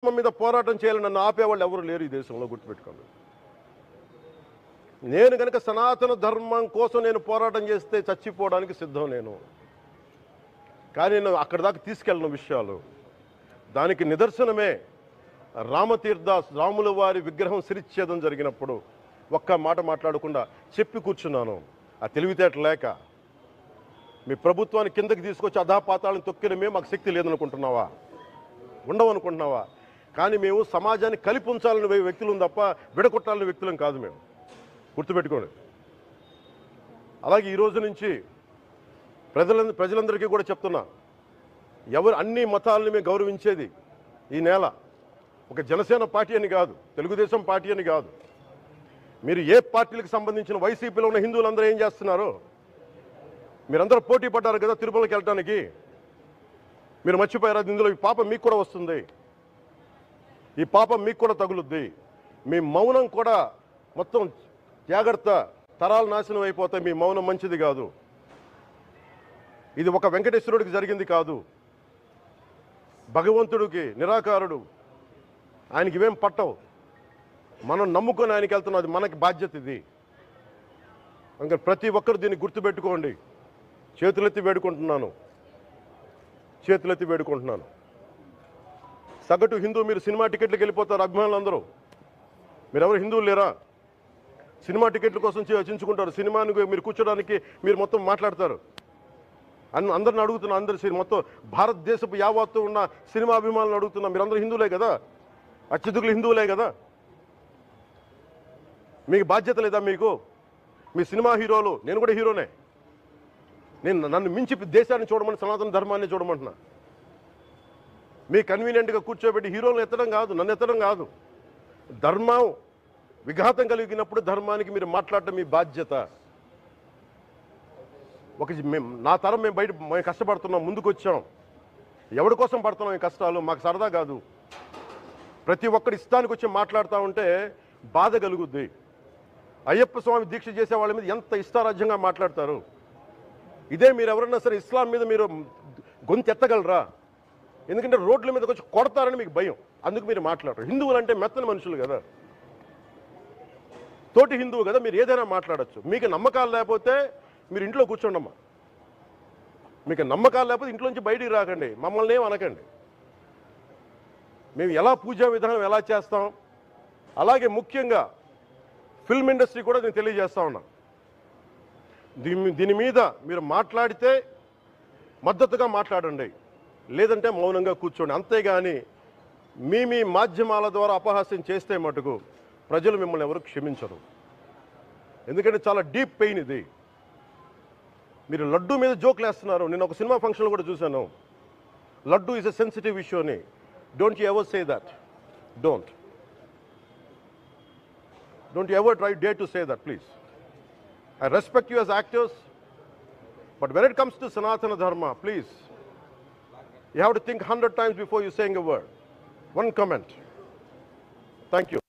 మీద పోరాటం చేయాలని నన్ను ఆపేవాళ్ళు ఎవరు లేరు ఈ దేశంలో, గుర్తుపెట్టుకోండి. నేను కనుక సనాతన ధర్మం కోసం నేను పోరాటం చేస్తే చచ్చిపోవడానికి సిద్ధం నేను. కానీ నేను అక్కడి దాకా తీసుకెళ్ళిన విషయాలు దానికి నిదర్శనమే రాముల వారి విగ్రహం శిరిచ్ఛేదం జరిగినప్పుడు ఒక్క మాట మాట్లాడకుండా చెప్పి కూర్చున్నాను. ఆ తెలివితేట లేక మీ ప్రభుత్వాన్ని కిందకి తీసుకొచ్చి అధాపాతాలను తొక్కిన మేము మాకు శక్తి లేదనుకుంటున్నావా? ఉండవనుకుంటున్నావా? కానీ మేము సమాజాన్ని కలిపి ఉంచాలని వ్యక్తులం తప్ప విడగొట్టాలని వ్యక్తులం కాదు. మేము గుర్తుపెట్టుకోండి. అలాగే ఈరోజు నుంచి ప్రజలందరికీ కూడా చెప్తున్నా, ఎవరు అన్ని మతాలని మేము గౌరవించేది ఈ నేల ఒక జనసేన పార్టీ అని కాదు, తెలుగుదేశం పార్టీ అని కాదు. మీరు ఏ పార్టీలకు సంబంధించిన వైసీపీలో ఉన్న హిందువులందరూ ఏం చేస్తున్నారు? మీరందరూ పోటీ పడ్డారు కదా తిరుమలకి వెళ్ళడానికి. మీరు మర్చిపోయారు, ఇందులో ఈ పాపం మీకు కూడా వస్తుంది, ఈ పాపం మీకు కూడా తగులుద్ది. మీ మౌనం కూడా మొత్తం జాగ్రత్త, తరాలు నాశనం అయిపోతాయి. మీ మౌనం మంచిది కాదు. ఇది ఒక వెంకటేశ్వరుడికి జరిగింది కాదు, భగవంతుడికి, నిరాకారుడు, ఆయనకి ఇవేం పట్టవు. మనం నమ్ముకొని ఆయనకి వెళ్తున్నది మనకి బాధ్యత. ఇది ఇంకా ప్రతి ఒక్కరు దీన్ని గుర్తుపెట్టుకోండి. చేతులెత్తి వేడుకుంటున్నాను. సగటు హిందూ మీరు సినిమా టికెట్లకు వెళ్ళిపోతారు. అభిమానులు అందరూ మీరెవరు హిందువులు లేరా? సినిమా టికెట్ల కోసం చించుకుంటారు. సినిమాని మీరు కూర్చోడానికి మీరు మొత్తం మాట్లాడతారు. అందరిని అడుగుతున్నా, మొత్తం భారతదేశపు యావత్తు ఉన్న సినిమా అభిమానులను అడుగుతున్నా, మీరందరూ హిందువులే కదా, అత్యధికులు హిందువులే కదా? మీకు బాధ్యత లేదా? మీకు మీ సినిమా హీరోలు, నేను కూడా హీరోనే, నన్ను మించి దేశాన్ని చూడమని, సనాతన ధర్మాన్ని చూడమంటున్నా. మీ కన్వీనియంట్గా కూర్చోబెట్టి హీరోలను ఎత్తడం కాదు, నన్ను ఎత్తడం కాదు. ధర్మం విఘాతం కలిగినప్పుడు ధర్మానికి మీరు మాట్లాడటం మీ బాధ్యత. నా తరం మేము కష్టపడుతున్నాం, ముందుకు వచ్చాం. ఎవరి కోసం పడుతున్నాం ఈ కష్టాలు? మాకు సరదా కాదు. ప్రతి ఒక్కరి ఇష్టానికి వచ్చి మాట్లాడుతూ ఉంటే బాధ కలుగుద్ది. అయ్యప్ప స్వామి దీక్ష చేసే వాళ్ళ మీద ఎంత ఇష్టారాజ్యంగా మాట్లాడతారు. ఇదే మీరు ఎవరన్నా సరే ఇస్లాం మీద మీరు గొంతు ఎత్తగలరా? ఎందుకంటే రోడ్ల మీద వచ్చి కొడతారని మీకు భయం, అందుకు మీరు మాట్లాడరు. హిందువులు అంటే మెత్తని మనుషులు కదా, తోటి హిందువు కదా, మీరు ఏదైనా మాట్లాడచ్చు. మీకు నమ్మకాలు లేకపోతే మీరు ఇంట్లో కూర్చోండమ్మా. మీకు నమ్మకాలు లేకపోతే ఇంట్లోంచి బయటికి రాకండి, మమ్మల్ని ఏం అనకండి. మేము ఎలా పూజా విధానం ఎలా చేస్తాం, అలాగే ముఖ్యంగా ఫిల్మ్ ఇండస్ట్రీ కూడా నేను తెలియజేస్తా ఉన్నా. దీని మీద మీరు మాట్లాడితే మద్దతుగా మాట్లాడండి, లేదంటే మౌనంగా కూర్చోండి. అంతేగాని మీ మాధ్యమాల ద్వారా అపహాస్యం చేస్తే మటుకు ప్రజలు మిమ్మల్ని ఎవరు క్షమించరు. ఎందుకంటే చాలా డీప్ పెయిన్ ఇది. మీరు లడ్డు మీద జోక్లు వేస్తున్నారు. నేను ఒక సినిమా ఫంక్షన్లో కూడా చూశాను, laddu is a sensitive issue అని. Don't you ever say that. Don't you ever dare to say that, please. I respect you as actors, but when it comes to Sanatana Dharma, please, you have to think 100 times before you saying a word. One comment. Thank you.